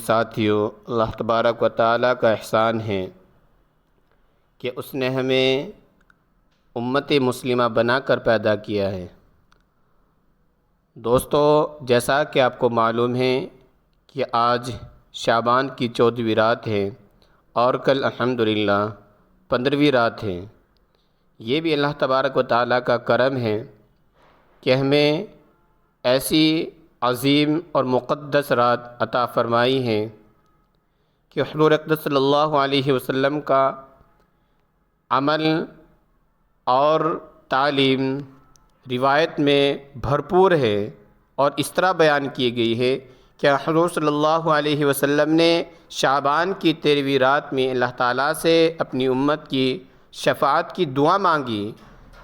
ساتھیوں، اللہ تبارک و تعالیٰ کا احسان ہے کہ اس نے ہمیں امت مسلمہ بنا کر پیدا کیا ہے۔ دوستو، جیسا کہ آپ کو معلوم ہے کہ آج شعبان کی 14ویں رات ہے اور کل الحمدللہ 15ویں رات ہے۔ یہ بھی اللہ تبارک و تعالیٰ کا کرم ہے کہ ہمیں ایسی عظیم اور مقدس رات عطا فرمائی ہے کہ حضور اقدس صلی اللہ علیہ وسلم کا عمل اور تعلیم روایت میں بھرپور ہے، اور اس طرح بیان کی گئی ہے کہ حضور صلی اللہ علیہ وسلم نے شعبان کی 13ویں رات میں اللہ تعالیٰ سے اپنی امت کی شفاعت کی دعا مانگی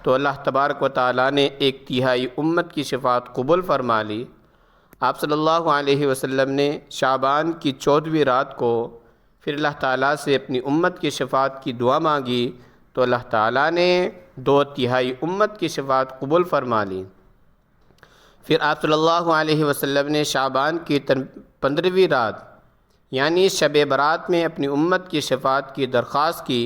تو اللہ تبارک و تعالیٰ نے 1/3 امت کی شفاعت قبول فرما لی۔ آپ صلی اللہ علیہ وسلم نے شعبان کی 14ویں رات کو پھر اللہ تعالیٰ سے اپنی امت کی شفاعت کی دعا مانگی تو اللہ تعالیٰ نے 2/3 امت کی شفاعت قبول فرما لی۔ پھر آپ صلی اللہ علیہ وسلم نے شعبان کی 15ویں رات یعنی شب برات میں اپنی امت کی شفاعت کی درخواست کی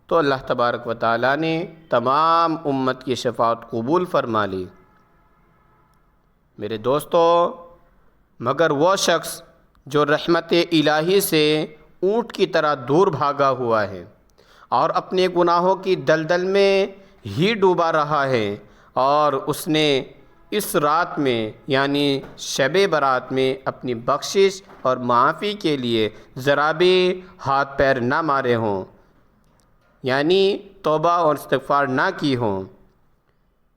تو اللہ تبارک و تعالیٰ نے تمام امت کی شفاعت قبول فرما لی۔ میرے دوستو، مگر وہ شخص جو رحمت الہی سے اونٹ کی طرح دور بھاگا ہوا ہے اور اپنے گناہوں کی دلدل میں ہی ڈوبا رہا ہے، اور اس نے اس رات میں یعنی شب برات میں اپنی بخشش اور معافی کے لیے ذرا بھی ہاتھ پیر نہ مارے ہوں، یعنی توبہ اور استغفار نہ کی ہوں،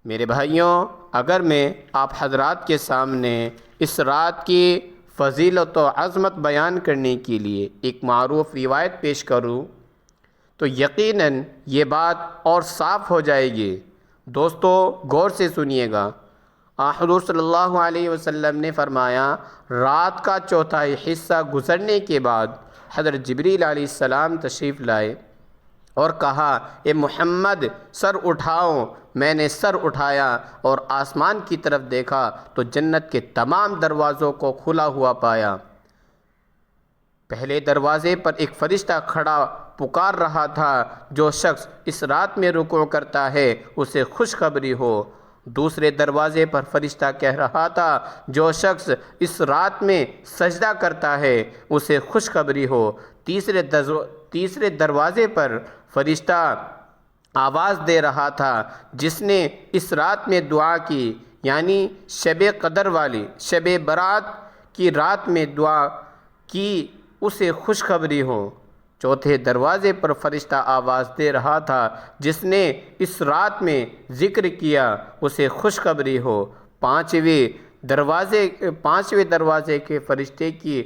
میرے بھائیوں، اگر میں آپ حضرات کے سامنے اس رات کی فضیلت و عظمت بیان کرنے کے لیے ایک معروف روایت پیش کروں تو یقیناً یہ بات اور صاف ہو جائے گی۔ دوستو، غور سے سنیے گا۔ حضور صلی اللہ علیہ وسلم نے فرمایا، رات کا 1/4 حصہ گزرنے کے بعد حضرت جبریل علیہ السلام تشریف لائے اور کہا، اے محمد سر اٹھاؤ۔ میں نے سر اٹھایا اور آسمان کی طرف دیکھا تو جنت کے تمام دروازوں کو کھلا ہوا پایا۔ پہلے دروازے پر ایک فرشتہ کھڑا پکار رہا تھا، جو شخص اس رات میں رکوع کرتا ہے اسے خوشخبری ہو۔ دوسرے دروازے پر فرشتہ کہہ رہا تھا، جو شخص اس رات میں سجدہ کرتا ہے اسے خوشخبری ہو۔ تیسرے دروازے پر فرشتہ آواز دے رہا تھا، جس نے اس رات میں دعا کی یعنی شب قدر والی شب برات کی رات میں دعا کی اسے خوشخبری ہو۔ چوتھے دروازے پر فرشتہ آواز دے رہا تھا، جس نے اس رات میں ذکر کیا اسے خوشخبری ہو۔ پانچویں دروازے کے فرشتے کی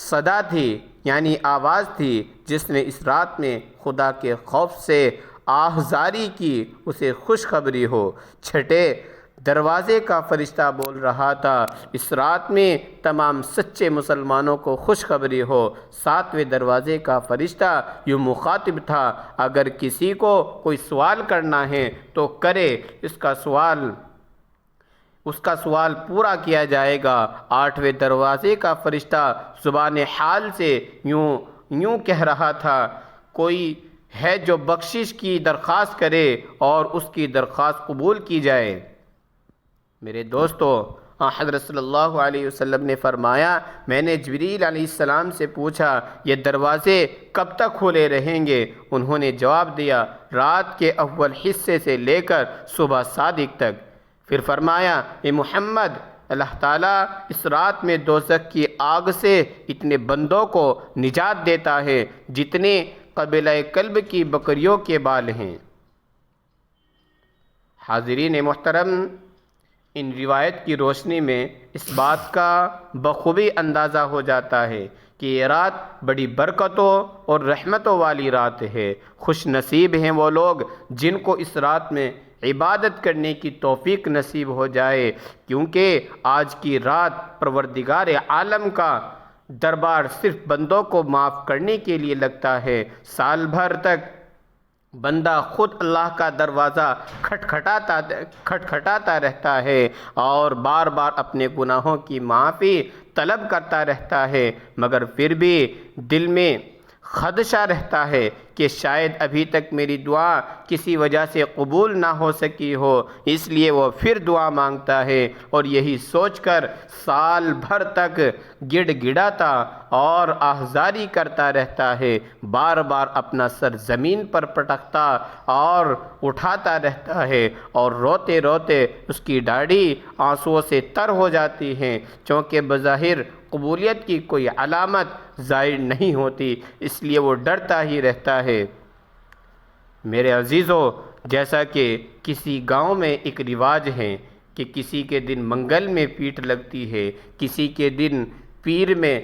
صدا تھی یعنی آواز تھی، جس نے اس رات میں خدا کے خوف سے آہذاری کی اسے خوشخبری ہو۔ چھٹے دروازے کا فرشتہ بول رہا تھا، اس رات میں تمام سچے مسلمانوں کو خوشخبری ہو۔ ساتویں دروازے کا فرشتہ یوں مخاطب تھا، اگر کسی کو کوئی سوال کرنا ہے تو کرے، اس کا سوال پورا کیا جائے گا۔ آٹھویں دروازے کا فرشتہ زبان حال سے یوں کہہ رہا تھا، کوئی ہے جو بخشش کی درخواست کرے اور اس کی درخواست قبول کی جائے۔ میرے دوستو، حضرت صلی اللہ علیہ وسلم نے فرمایا، میں نے جبریل علیہ السلام سے پوچھا، یہ دروازے کب تک کھلے رہیں گے؟ انہوں نے جواب دیا، رات کے اول حصے سے لے کر صبح صادق تک۔ پھر فرمایا، اے محمد، اللہ تعالیٰ اس رات میں دوزخ کی آگ سے اتنے بندوں کو نجات دیتا ہے جتنے قبیلہ کلب کی بکریوں کے بال ہیں۔ حاضرین محترم، ان روایت کی روشنی میں اس بات کا بخوبی اندازہ ہو جاتا ہے کہ یہ رات بڑی برکتوں اور رحمتوں والی رات ہے۔ خوش نصیب ہیں وہ لوگ جن کو اس رات میں عبادت کرنے کی توفیق نصیب ہو جائے، کیونکہ آج کی رات پروردگار عالم کا دربار صرف بندوں کو معاف کرنے کے لیے لگتا ہے۔ سال بھر تک بندہ خود اللہ کا دروازہ کھٹکھٹاتا رہتا ہے اور بار بار اپنے گناہوں کی معافی طلب کرتا رہتا ہے، مگر پھر بھی دل میں خدشہ رہتا ہے کہ شاید ابھی تک میری دعا کسی وجہ سے قبول نہ ہو سکی ہو، اس لیے وہ پھر دعا مانگتا ہے اور یہی سوچ کر سال بھر تک گڑ گڑاتا اور آہذاری کرتا رہتا ہے، بار بار اپنا سر زمین پر پٹکتا اور اٹھاتا رہتا ہے اور روتے روتے اس کی داڑھی آنسوؤں سے تر ہو جاتی ہے، چونکہ بظاہر قبولیت کی کوئی علامت ظاہر نہیں ہوتی، اس لیے وہ ڈرتا ہی رہتا ہے۔ میرے عزیزو، جیسا کہ کسی گاؤں میں ایک رواج ہے کہ کسی کے دن منگل میں پیٹ لگتی ہے، کسی کے دن پیر میں،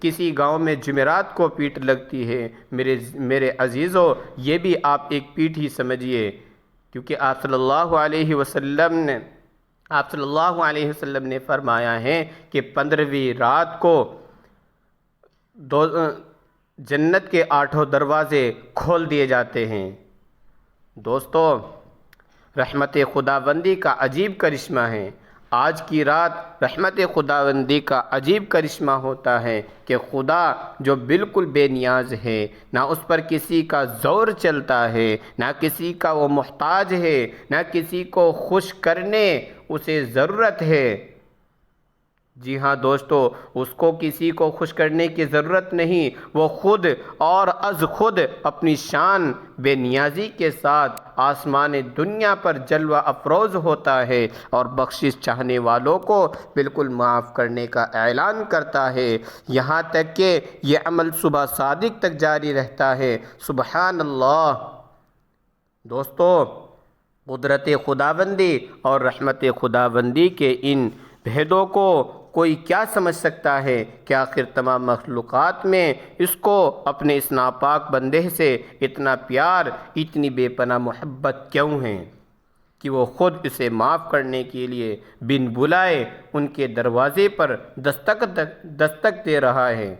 کسی گاؤں میں جمعرات کو پیٹ لگتی ہے، میرے عزیزو یہ بھی آپ ایک پیٹ ہی سمجھیے، کیونکہ آپ صلی اللہ علیہ وسلم نے فرمایا ہے کہ 15ویں رات کو جنت کے 8 دروازے کھول دیے جاتے ہیں۔ دوستو، رحمت خداوندی کا عجیب کرشمہ ہے۔ آج کی رات رحمت خداوندی کا عجیب کرشمہ ہوتا ہے کہ خدا جو بالکل بے نیاز ہے، نہ اس پر کسی کا زور چلتا ہے، نہ کسی کا وہ محتاج ہے، نہ کسی کو خوش کرنے اسے ضرورت ہے۔ جی ہاں دوستو، اس کو کسی کو خوش کرنے کی ضرورت نہیں، وہ خود اور از خود اپنی شان بے نیازی کے ساتھ آسمان دنیا پر جلوہ افروز ہوتا ہے اور بخشش چاہنے والوں کو بالکل معاف کرنے کا اعلان کرتا ہے، یہاں تک کہ یہ عمل صبح صادق تک جاری رہتا ہے۔ سبحان اللہ۔ دوستو، قدرت خداوندی اور رحمت خداوندی کے ان بھیدوں کو کوئی کیا سمجھ سکتا ہے کہ آخر تمام مخلوقات میں اس کو اپنے اس ناپاک بندے سے اتنا پیار، اتنی بے پناہ محبت کیوں ہے کہ وہ خود اسے معاف کرنے کے لیے بن بلائے ان کے دروازے پر دستک دے رہا ہے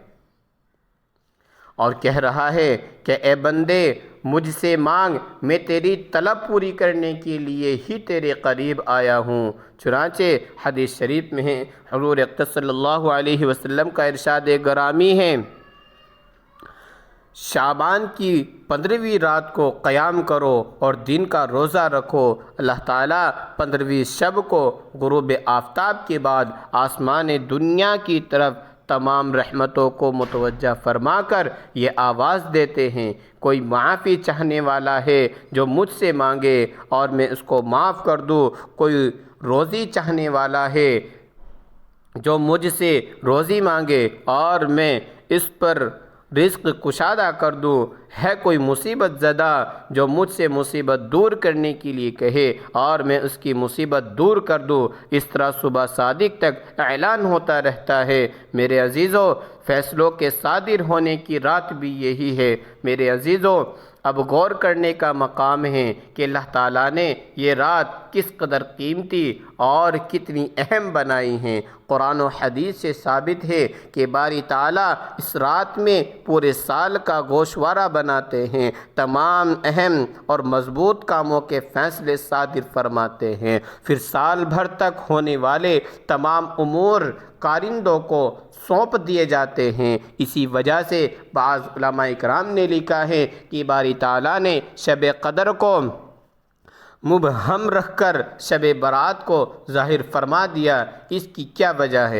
اور کہہ رہا ہے کہ اے بندے مجھ سے مانگ، میں تیری طلب پوری کرنے کے لیے ہی تیرے قریب آیا ہوں۔ چنانچہ حدیث شریف میں ہے، حضور اقدس صلی اللہ علیہ وسلم کا ارشاد گرامی ہے، شعبان کی 15ویں رات کو قیام کرو اور دن کا روزہ رکھو۔ اللہ تعالیٰ 15ویں شب کو غروب آفتاب کے بعد آسمان دنیا کی طرف تمام رحمتوں کو متوجہ فرما کر یہ آواز دیتے ہیں، کوئی معافی چاہنے والا ہے جو مجھ سے مانگے اور میں اس کو معاف کر دوں، کوئی روزی چاہنے والا ہے جو مجھ سے روزی مانگے اور میں اس پر رزق کشادہ کر دوں، ہے کوئی مصیبت زدہ جو مجھ سے مصیبت دور کرنے کے لیے کہے اور میں اس کی مصیبت دور کر دوں، اس طرح صبح صادق تک اعلان ہوتا رہتا ہے۔ میرے عزیزو، فیصلوں کے صادر ہونے کی رات بھی یہی ہے۔ میرے عزیزو، اب غور کرنے کا مقام ہے کہ اللہ تعالیٰ نے یہ رات کس قدر قیمتی اور کتنی اہم بنائی ہیں۔ قرآن و حدیث سے ثابت ہے کہ باری تعالیٰ اس رات میں پورے سال کا گوشوارہ بناتے ہیں، تمام اہم اور مضبوط کاموں کے فیصلے صادر فرماتے ہیں، پھر سال بھر تک ہونے والے تمام امور کارندوں کو سونپ دیے جاتے ہیں۔ اسی وجہ سے بعض علماء کرام نے لکھا ہے کہ باری تعالیٰ نے شب قدر کو مبہم رکھ کر شب برات کو ظاہر فرما دیا۔ اس کی کیا وجہ ہے؟